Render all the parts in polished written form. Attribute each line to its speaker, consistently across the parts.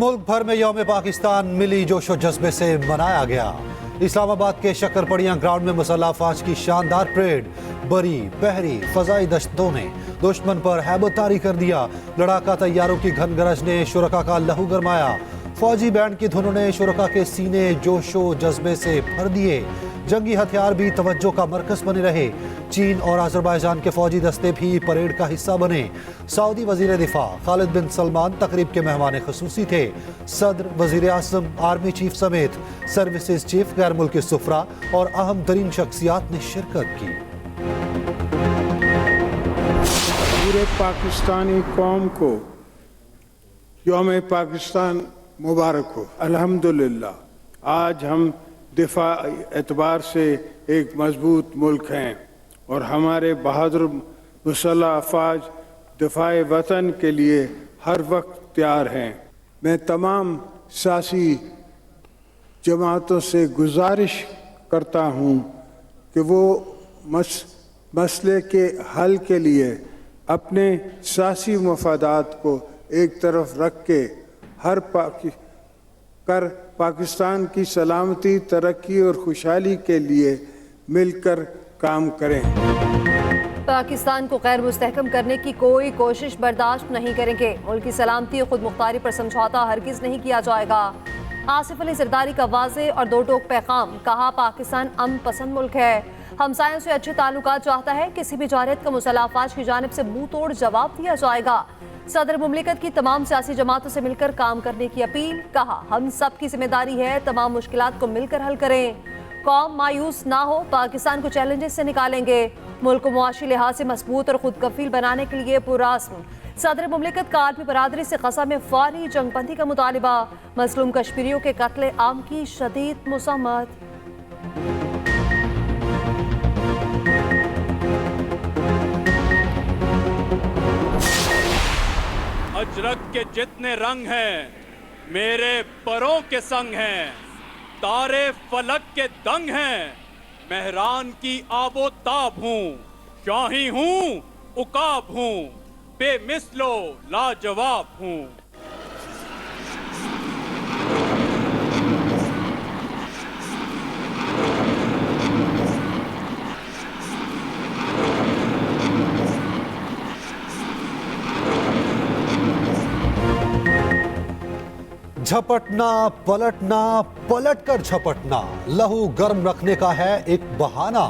Speaker 1: मुल्क भर में यौम पाकिस्तान मिली जोशो जज्बे से मनाया गया। इस्लामाबाद के शक्करपड़ियां ग्राउंड में मुसल्लह अफवाज की शानदार परेड, बरी बहरी फजाई दस्तों ने दुश्मन पर हैबत तारी कर दिया। लड़ाका तैयारों की घन गरज ने शुरका का लहू गरमाया। फौजी बैंड की धुनों ने शुरका के सीने जोशो जज्बे से भर दिए। जंगी हथियार भी तवज्जो का मरकज बने रहे। चीन और अजरबैजान के फौजी दस्ते भी परेड का हिस्सा बने। सऊदी वजीर दिफा खालिद बिन सलमान तकरीब के मेहमान खुसूसी थे। सदर, वजीर आज़म, आर्मी चीफ समेत सर्विसेज चीफ, गैर मुल्की सुफरा और अहम तरीन शख्सियात ने शिरकत की।
Speaker 2: पूरे पाकिस्तानी कौम को यौम पाकिस्तान मुबारक हो। अल्हम्दुलिल्लाह आज हम दिफा एतबार से एक मजबूत मुल्क हैं और हमारे बहादुर मुसल्लह अफवाज दिफाए वतन के लिए हर वक्त तैयार हैं। मैं तमाम सियासी जमातों से गुजारिश करता हूँ कि वो मसले के हल के लिए अपने सियासी मफादात को एक तरफ रख के पाकिस्तान की सलामती, तरक्की और खुशहाली के लिए मिलकर काम करें।
Speaker 3: पाकिस्तान को गैर मुस्तहकम करने की कोई कोशिश बर्दाश्त नहीं करेंगे। मुल्क की सलामती और खुद मुख्तारी पर समझौता हरगिज नहीं किया जाएगा। आसिफ अली जरदारी का वाज़े और दो टोक पैगाम, कहा पाकिस्तान अमन पसंद मुल्क है, हमसायों से अच्छे ताल्लुकात चाहता है, किसी भी जारत का मुसल्लह अफवाज की जानिब से मुंह तोड़ जवाब दिया जाएगा। सदर मुमलिकत की तमाम सियासी जमातों से मिलकर काम करने की अपील, कहा हम सब की जिम्मेदारी है तमाम मुश्किलात को मिलकर हल करें। कौम मायूस ना हो, पाकिस्तान को चैलेंजेस से निकालेंगे। मुल्क को मुआशी लिहाज से मजबूत और खुद कफील बनाने के लिए पुरअज़्म। सदर मुमलिकत का आलमी बरादरी से क़सम में फौरी जंगबंदी का मुतालिबा। मजलूम कश्मीरियों के कत्ले आम की शदीद मुज़म्मत।
Speaker 4: अजरक के जितने रंग हैं मेरे परों के संग हैं, तारे फलक के दंग हैं, मेहरान की आबो ताब हूँ, शाही हूँ उकाब हूँ, बेमिसलो लाजवाब हूँ।
Speaker 1: झपटना पलटना, पलटकर झपटना, लहू गर्म रखने का है एक बहाना।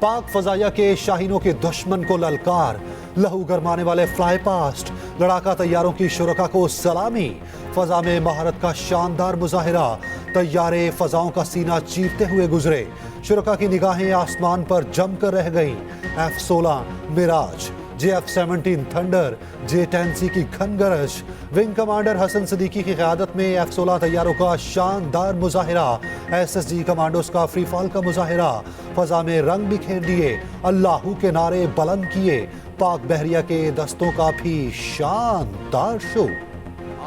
Speaker 1: पाक फजाइया के शाहीनों के दुश्मन को ललकार, लहू गरमाने वाले फ्लाई पास्ट, लड़ाका तैयारों की शुरका को सलामी। फजा में महारत का शानदार मुजाहिरा, तैयारे फजाओं का सीना चीरते हुए गुजरे। शुरका की निगाहें आसमान पर जमकर रह गईं। F-16 Miraj, JF-17 thunder, J-10C की घन गरज, विंग कमांडर हसन सिद्दीकी की क़यादत में F-16 तैयारों का शानदार मुजाहिरा, SSG कमांडोज का फ्री फॉल का मुजाहिरा। फजा में रंग बिखेर दिए, अल्लाहू के नारे बुलंद किए। पाक बहरिया के दस्तों का भी शानदार शो।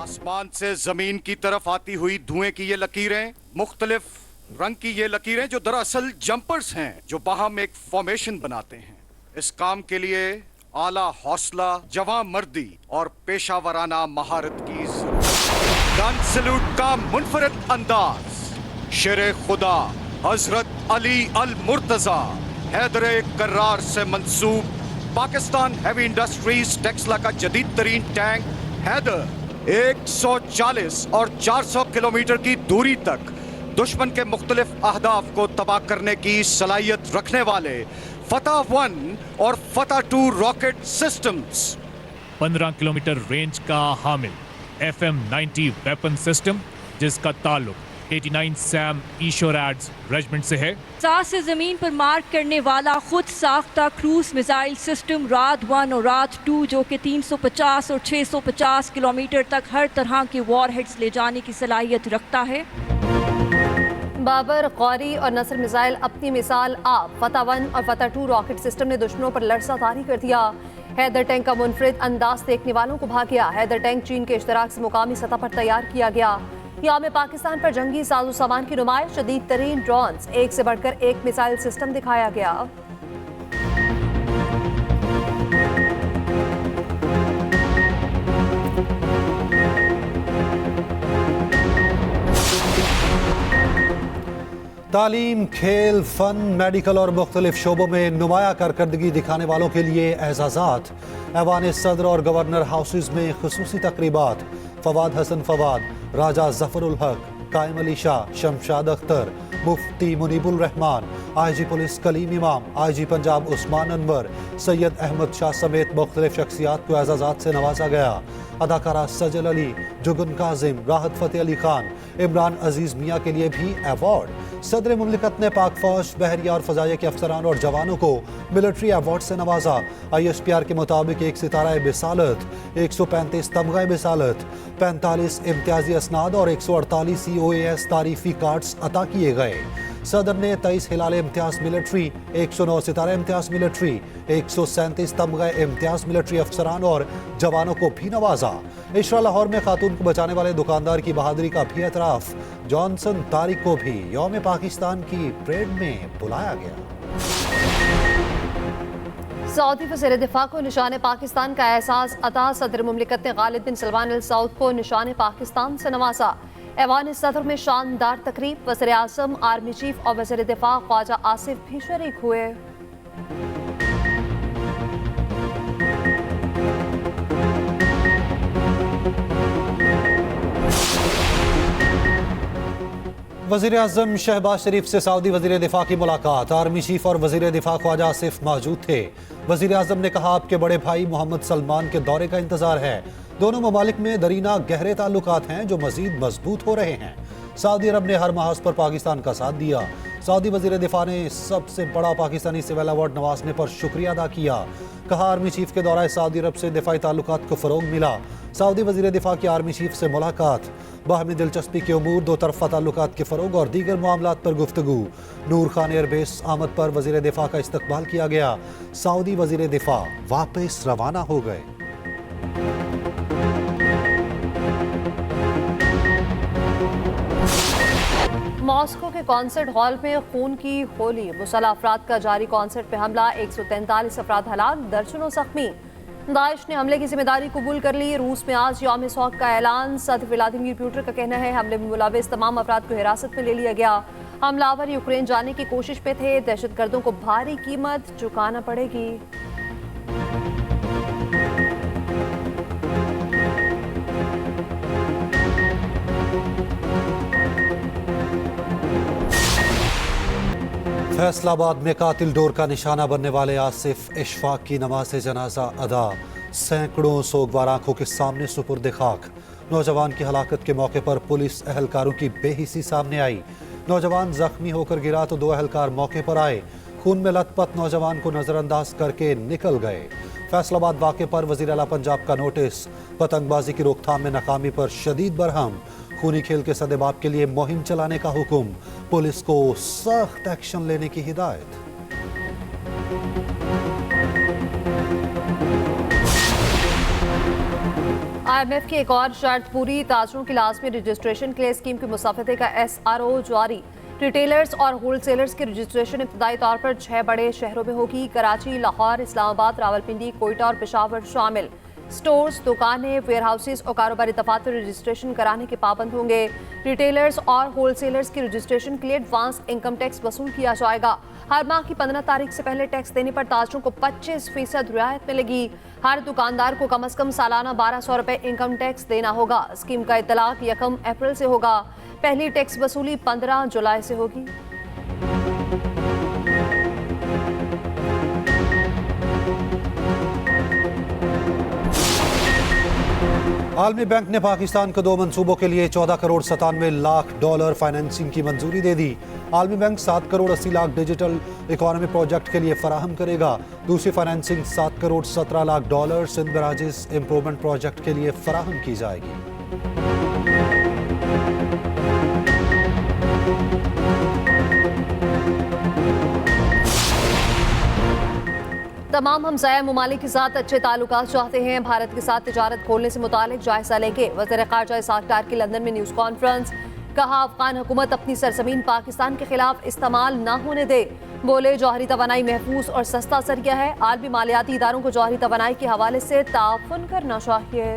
Speaker 5: आसमान से जमीन की तरफ आती हुई धुएं की ये लकीरें, मुख्तलिफ रंग की ये लकीरें जो दरअसल जंपर्स हैं, जो बाहम एक फॉर्मेशन बनाते हैं। इस काम के लिए आला हौसला, जवां मर्दी और पेशावराना महारत की गन सैल्यूट का मुनफरिद अंदाज, शेरे खुदा हजरत अली अल मुर्तजा हैदर कर्रार से मंसूब पाकिस्तान हैवी इंडस्ट्रीज टेक्सला का जदीद तरीन टैंक हैदर 140 और 400 किलोमीटर की दूरी तक दुश्मन के मुख्तलिफ अहदाफ को तबाह करने की सलाहियत रखने वाले फतह 1 और फतह 2 रॉकेट सिस्टम्स।
Speaker 6: 15 किलोमीटर रेंज का हामिल FM-90 वेपन सिस्टम, जिसका ताल्लुक 89 सैम ईशोरैड्स रेजिमेंट से है।
Speaker 7: साथ से जमीन पर मार करने वाला खुद साख्ता क्रूज मिसाइल सिस्टम रात 1 और रात 2, जो कि 350 और 650 किलोमीटर तक हर तरह के वॉरहेड्स ले जाने की सलाहियत रखता है।
Speaker 3: बाबर, गौरी और नसर मिसाइल अपनी मिसाल आप। फतह 1 और फतह 2 रॉकेट सिस्टम ने दुश्मनों पर लरसा तारी कर दिया। हैदर टैंक का मुनफरिद अंदाज देखने वालों को भा गया। हैदर टैंक चीन के इश्तराक से मुकामी सतह पर तैयार किया गया। यौम पाकिस्तान पर जंगी साजो सामान की नुमाइश, शदीद तरीन ड्रोन्स, एक से बढ़कर एक मिसाइल सिस्टम दिखाया गया।
Speaker 1: तालीम, खेल, फन, मेडिकल और मुख्तलिफ शोबों में नुमाया कारकर्दगी दिखाने वालों के लिए एजाज़ात। ऐवान सदर और गवर्नर हाउसेज में खुसूसी तकरीबात। फवाद हसन फवाद, राजा जफरुल हक, कायम अली शाह, शमशाद अख्तर, मुफ्ती मुनीबुल रहमान, IG पुलिस कलीम इमाम, IG पंजाब उस्मान अनवर, सैयद अहमद शाह समेत मुख्तलिफ शख्सियात को एजाज़ात से नवाजा गया। अदाकारा सजल अली, जुगन काजिम, राहत फ़तेह अली खान, इमरान अजीज़ मियाँ के लिए भी अवार्ड। सदर मुमलिकत ने पाक फौज, बहरिया और फ़ज़ाइया के अफसरान और जवानों को मिलिट्री अवार्ड से नवाजा। ISPR के मुताबिक 1 सितारा बिसालत, 135 तमगा बिसालत, 45 इम्तियाजी असनाद और 148 COAS तारीफी कार्ड्स अता किए गए। सदर ने 23 हिलाल इम्तियाज मिलिट्री, 109 सितारा इम्तियाज मिलिट्री, 137 तमगा इम्तियाज मिलिट्री अफसरान और जवानों को भी नवाजा। इशरा लाहौर में खातून को बचाने वाले दुकानदार की बहादुरी का भी एतराफ़। जॉनसन तारिक को भी यौम पाकिस्तान की परेड में बुलाया गया।
Speaker 3: सऊदी वज़ीर दिफा को निशान पाकिस्तान का एहसास अता। सदर मुमलिकत ने गालिब बिन सलमान अल सऊद को निशान पाकिस्तान से नवाजा। ऐवान सदर में शानदार तकरीब। वज़ीर आज़म, आर्मी चीफ और वज़ीर दिफा ख्वाजा आसिफ भी शरीक हुए।
Speaker 1: वज़ीर आज़म शहबाज शरीफ से सऊदी वज़ीर दिफा की मुलाकात। आर्मी चीफ और वज़ीर दिफा ख्वाजा आसिफ मौजूद थे। वज़ीर आज़म ने कहा, आपके बड़े भाई मोहम्मद सलमान के दौरे का इंतजार है। दोनों ममालिक में दरीना गहरे ताल्लुकात हैं जो मजीद मजबूत हो रहे हैं। सऊदी अरब ने हर महाज पर पाकिस्तान का साथ दिया। सऊदी वज़ीर दिफा ने सबसे बड़ा पाकिस्तानी सिविल अवार्ड नवाजने पर शुक्रिया अदा किया। कहा, आर्मी चीफ के दौरान सऊदी अरब से दिफाई ताल्लुकात को फ़रोग मिला। सऊदी वज़ीर दिफा की आर्मी चीफ से मुलाकात। बाहमी दिलचस्पी के उमूर, दो तरफ़ा ताल्लुकात के फ़रोग और दीगर मामलात पर गुफ्तगू। नूर खान एयरबेस आमद पर वज़ीर दिफा का इस्तकबाल किया गया। सऊदी वज़ीर दिफा वापस रवाना हो गए।
Speaker 3: मॉस्को के कॉन्सर्ट हॉल में खून की होली। मुसल्लह अफराद का जारी कॉन्सर्ट पे हमला, 143 अफराद हलाक, दर्जनों जख्मी। दाइश ने हमले की जिम्मेदारी कबूल कर ली। रूस में आज यौम शौक का ऐलान। सदर व्लादिमीर पुतिन का कहना है, हमले में मुलविस तमाम अफराद को हिरासत में ले लिया गया। हमलावर यूक्रेन जाने की कोशिश पे थे। दहशतगर्दों को भारी कीमत चुकाना पड़ेगी।
Speaker 1: फैसलाबाद में कातिल डोर का निशाना बनने वाले आसिफ इशफाक की नमाज जनाजा अदा। सैकड़ों सोगवार आंखों के सामने सुपुर्द खाक। नौजवान की हलाकत के मौके पर पुलिस एहलकारों की बेहिसी सामने आई। नौजवान जख्मी होकर गिरा तो दो एहलकार मौके पर आए। खून में लथपथ नौजवान को नजरअंदाज करके निकल गए। फैसलाबाद वाक़े पर वज़ीर आला पंजाब का नोटिस। पतंगबाजी की रोकथाम में नाकामी पर शदीद बरहम। खूनी खेल के सदेबाब के लिए मुहिम चलाने का हुक्म। पुलिस को सख्त एक्शन लेने की हिदायत।
Speaker 3: IMF की एक और शर्त पूरी। ताजरों की लाजमी रजिस्ट्रेशन के लिए स्कीम के मुसाफिदे का SRO जारी। रिटेलर्स और होलसेलर्स की रजिस्ट्रेशन इब्तदाई तौर पर 6 बड़े शहरों में होगी। कराची, लाहौर, इस्लामाबाद, रावलपिंडी, कोयटा और पेशावर शामिल। स्टोर्स, दुकानें, वेयर हाउसेज और कारोबारी दफातर रजिस्ट्रेशन कराने के पाबंद होंगे। रिटेलर्स और होलसेलर्स की रजिस्ट्रेशन के लिए एडवांस इनकम टैक्स वसूल किया जाएगा। हर माह की 15 तारीख से पहले टैक्स देने पर ताजरों को 25% रियायत मिलेगी। हर दुकानदार को कम अज कम सालाना 1200 रुपए इनकम टैक्स देना होगा। स्कीम का इतलाक 1 अप्रैल से होगा। पहली टैक्स वसूली 15 जुलाई से होगी।
Speaker 1: आलमी बैंक ने पाकिस्तान को 2 मंसूबों के लिए 14 करोड़ 97 लाख डॉलर फाइनेंसिंग की मंजूरी दे दी। आलमी bank 7 crore 80 lakh digital economy project के लिए फराहम करेगा। दूसरी financing 7 crore 17 lakh dollar Sindh barrages improvement project के लिए फराहम की जाएगी।
Speaker 3: तमाम हमसाया ममालिक के साथ अच्छे ताल्लुकात चाहते हैं। भारत के साथ तिजारत खोलने से मुतालिक जायजा लेंगे। वज़ीर ख़ारजा इसहाक डार की लंदन में न्यूज़ कॉन्फ्रेंस। कहा, अफगान हुकूमत अपनी सरजमीन पाकिस्तान के खिलाफ इस्तेमाल न होने दे। बोले, जौहरी तवानाई महफूज और सस्ता जरिया है। आलमी मालियाती इदारों को जौहरी तवानाई के हवाले से ताउन करना चाहिए।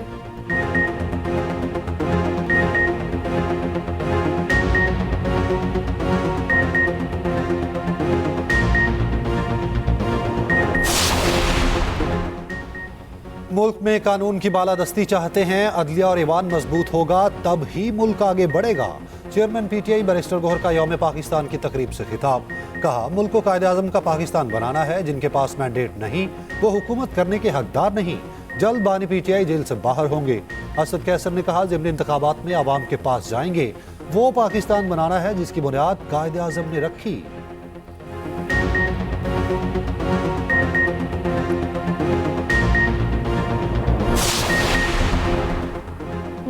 Speaker 1: मुल्क में कानून की बालादस्ती चाहते हैं, अदलिया और ईवान मजबूत होगा तब ही मुल्क आगे बढ़ेगा। चेयरमैन पीटीआई बैरिस्टर गोहर का यौम पाकिस्तान की तकरीब से खिताब। कहा, मुल्क को कायदे आज़म का पाकिस्तान बनाना है। जिनके पास मैंडेट नहीं वो हुकूमत करने के हकदार नहीं। जल्द बानी पीटीआई जेल से बाहर होंगे। असद कैसर ने कहा, ज़िमनी इंतखाबात में आवाम के पास जाएंगे। वो पाकिस्तान बनाना है जिसकी बुनियाद कायदे आज़म ने रखी।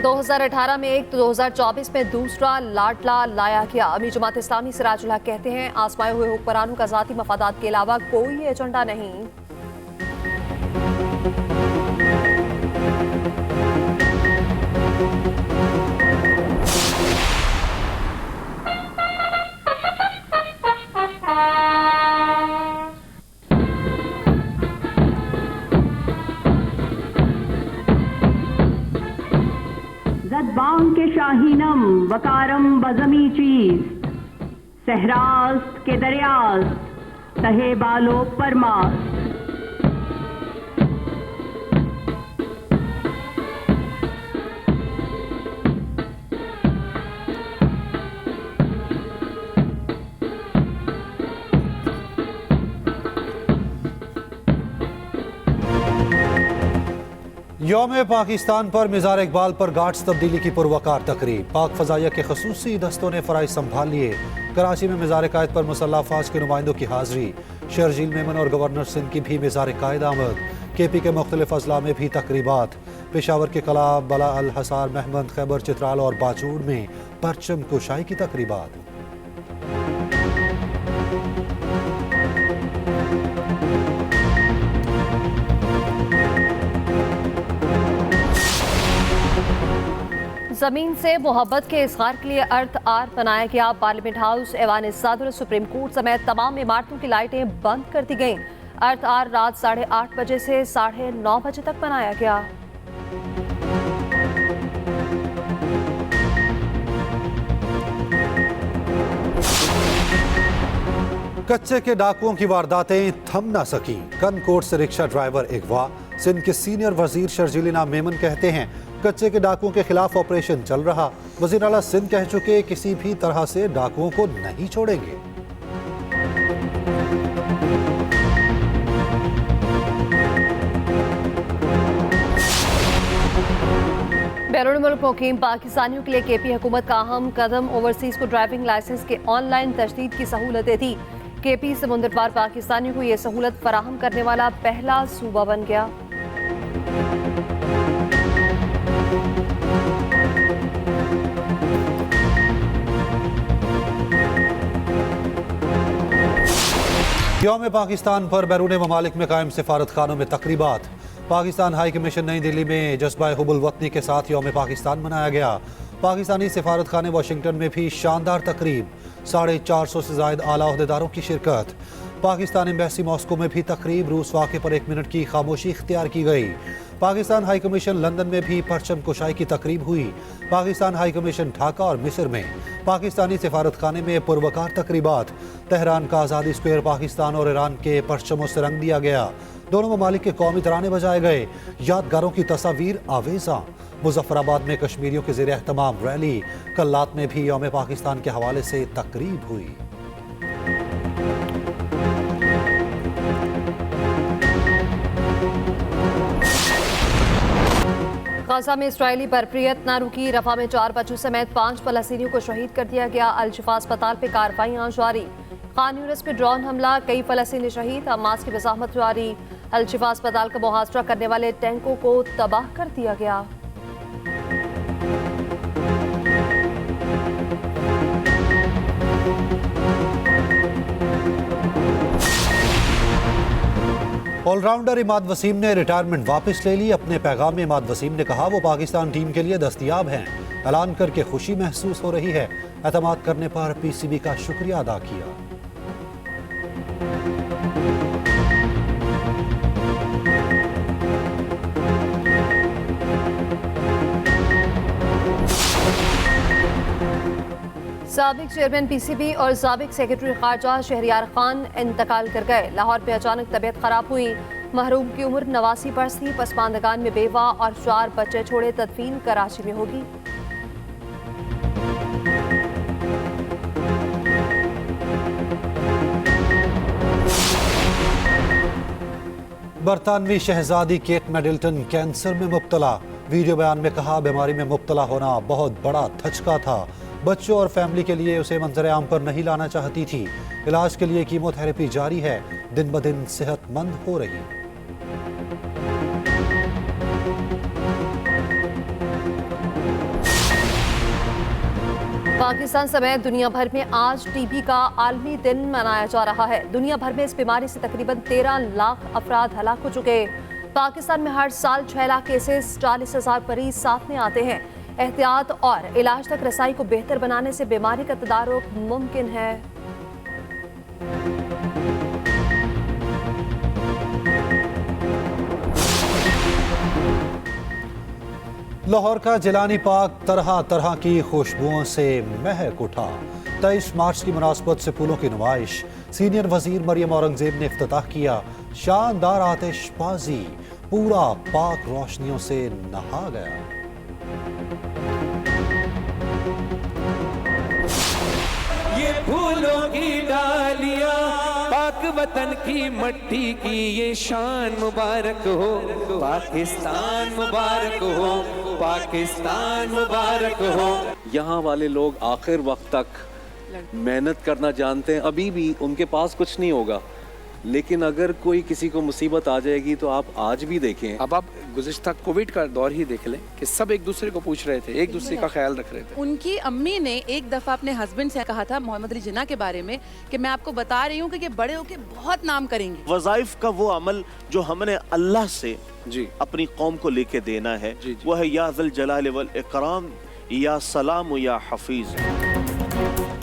Speaker 3: 2018 में एक तो 2024 में दूसरा लाडला लाया गया। अमीर जमात इस्लामी सिराजुल हक कहते हैं, आजमाए हुए हुक्मरानों का ज़ाती मफादात के अलावा कोई एजेंडा नहीं।
Speaker 8: जदबांग के शाहीनम वकारम बजमी चीज सहरास्त के दरियास्त तहे बालो परमास्त।
Speaker 1: यौम पाकिस्तान पर मिज़ार इकबाल पर गार्ड्स तब्दीली की पुरवकार तकरीब। पाक फ़ज़ाइया के खसूसी दस्तों ने फ़राइज़ संभाल लिए। कराची में मिज़ार कायद पर मुसल्लह अफ़वाज के नुमाइंदों की हाज़िरी। शर्जील मेमन और गवर्नर सिंध की भी मिज़ार कायद आमद। KP के मुख्तलिफ अज़ला में भी तकरीबात। पेशावर के कला, बला अल हसार, महमद, खैबर, चित्राल और बाजूड़ में परचम कुशाई की तकरीबात।
Speaker 3: जमीन से मोहब्बत के इज़हार के लिए अर्थ आर बनाया गया। पार्लियामेंट हाउस, ऐवान सदर, सुप्रीम कोर्ट समेत तमाम इमारतों की लाइटें बंद कर दी गईं। अर्थ आर रात 8:30 बजे से 9:30 बजे तक बनाया गया।
Speaker 1: कच्चे के डाकुओं की वारदातें थम ना सकी। कनकोट से रिक्शा ड्राइवर अगवा। सिंध के सीनियर वजीर शर्जील मेमन कहते हैं, कच्चे के डाकुओं के खिलाफ ऑपरेशन चल रहा। वजीर आला सिंध कह चुके, किसी भी तरह से डाकुओं को नहीं छोड़ेंगे।
Speaker 3: बैरून मुल्क मुकीम पाकिस्तानियों के लिए KP हुकूमत का अहम कदम। ओवरसीज को ड्राइविंग लाइसेंस के ऑनलाइन तजदीद की सहूलतें दी। KP समुंदर पार पाकिस्तानियों को यह सहूलत फराहम करने वाला पहला सूबा बन गया।
Speaker 1: यौम पाकिस्तान पर बैरून ममालिक में कायम सिफारत खानों में तकरीबात। पाकिस्तान हाई कमीशन नई दिल्ली में जज्बा हुब्बुल वतनी के साथ यौम पाकिस्तान मनाया गया। पाकिस्तानी सिफारत खाने वाशिंगटन में भी शानदार तकरीब। 450 से ज़ायद आला ओहदेदारों की शिरकत। पाकिस्तान एम्बेसी मॉस्को में भी तकरीब। रूस वाक़े पर 1 मिनट की खामोशी इख्तियार की गई। पाकिस्तान हाई कमीशन लंदन में भी परचम कुशाई की तकरीब हुई। पाकिस्तान हाई कमीशन ढाका और मिस्र में पाकिस्तानी सिफारत खाने में पुरवकार तकरीबात। तेहरान का आज़ादी स्क्वायर पाकिस्तान और ईरान के परचमों से रंग दिया गया। दोनों ममालिक के कौमी तराने बजाए गए। यादगारों की तस्वीर आवेज़ा। मुजफ्फराबाद में कश्मीरियों के ज़ेर एहतमाम रैली। कल्लात में भी यौम पाकिस्तान के हवाले से तकरीब हुई।
Speaker 3: गाजा में इस्राएली बरप्रियत न रुकी। रफा में 4 बच्चों समेत 5 फलस्तीनियों को शहीद कर दिया गया। अल शिफा अस्पताल पे कार्रवाइयां जारी। खान यूनिस पे ड्रोन हमला, कई फलस्तीनी शहीद। हमास की वजाहत जारी। अल शिफा अस्पताल का मुहासरा करने वाले टैंकों को तबाह कर दिया गया।
Speaker 1: ऑलराउंडर इमाद वसीम ने रिटायरमेंट वापस ले ली। अपने पैगाम में इमाद वसीम ने कहा, वो पाकिस्तान टीम के लिए दस्तयाब हैं। ऐलान करके खुशी महसूस हो रही है। एतमाद करने पर PCB का शुक्रिया अदा किया।
Speaker 3: साबिक चेयरमैन PCB और साबिक सेक्रेटरी खारजा शहरियार खान इंतकाल कर गए। लाहौर में अचानक तबीयत खराब हुई। महरूम की उम्र 89 बरस थी। पसमानदगान में बेवा और 4 बच्चे छोड़े। तदफीन कराची में होगी।
Speaker 1: बरतानवी शहजादी केट मिडल्टन कैंसर में मुब्तला। वीडियो बयान में कहा, बीमारी में मुब्तला होना बहुत बड़ा धचका था। बच्चों और फैमिली के लिए उसे मंजर आम पर नहीं लाना चाहती थी। इलाज के लिए कीमोथेरेपी जारी है। दिन ब दिन सेहतमंद हो रही।
Speaker 3: पाकिस्तान समेत दुनिया भर में आज टीबी का आलमी दिन मनाया जा रहा है। दुनिया भर में इस बीमारी से तकरीबन 13 लाख अफराद हलाक हो चुके। पाकिस्तान में हर साल 6 लाख केसेस, 40,000 मरीज सामने आते हैं। एहतियात और इलाज तक रसाई को बेहतर बनाने से बीमारी का तदारुक मुमकिन है।
Speaker 1: लाहौर का जिलानी पार्क तरह तरह की खुशबुओं से महक उठा। 23 मार्च की मुनासबत से फूलों की नुमाइश। सीनियर वजीर मरियम औरंगजेब ने इफ्तिताह किया। शानदार आतिशबाजी। पूरा पार्क रोशनियों से नहा गया।
Speaker 9: ये फूलों की डालियां पाक वतन की मट्टी की ये शान मुबारक हो। पाकिस्तान मुबारक हो, पाकिस्तान मुबारक हो।
Speaker 10: यहाँ वाले लोग आखिर वक्त तक मेहनत करना जानते हैं। अभी भी उनके पास कुछ नहीं होगा, लेकिन अगर कोई किसी को मुसीबत आ जाएगी तो आप आज भी देखें।
Speaker 11: अब आप गुज़िश्ता कोविड का दौर ही देख लें कि सब एक दूसरे को पूछ रहे थे, एक दूसरे का ख्याल रख रहे थे।
Speaker 12: उनकी अम्मी ने एक दफ़ा अपने हस्बैंड से कहा था, मोहम्मद अली जिन्ना के बारे में, कि मैं आपको बता रही हूँ कि ये बड़े होके बहुत नाम करेंगे।
Speaker 13: वज़ाइफ का वो अमल जो हमने अल्लाह से
Speaker 11: जी
Speaker 13: अपनी कौम को लेके देना है, वो है या ज़ल जलाल वल इकराम, या सलाम, या हफीज।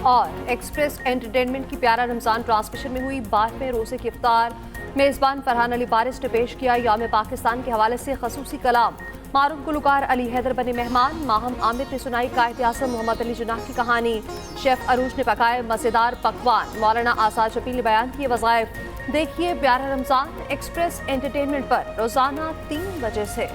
Speaker 3: और एक्सप्रेस एंटरटेनमेंट की प्यारा रमजान ट्रांसमिशन में हुई 12वें रोजे की इफ्तार। मेज़बान फरहान अली बारिश ने पेश किया यौम पाकिस्तान के हवाले से खसूसी कलाम। मारूफ गुलकार अली हैदर बने मेहमान। माहम आमिर ने सुनाई कायद आज़म मोहम्मद अली जिन्ना की कहानी। शेफ अरूज ने पकाए मज़ेदार पकवान। मौलाना आसाद शफी ने बयान किए वज़ाइफ। देखिए प्यारा रमजान एक्सप्रेस एंटरटेनमेंट पर रोजाना 3 बजे से।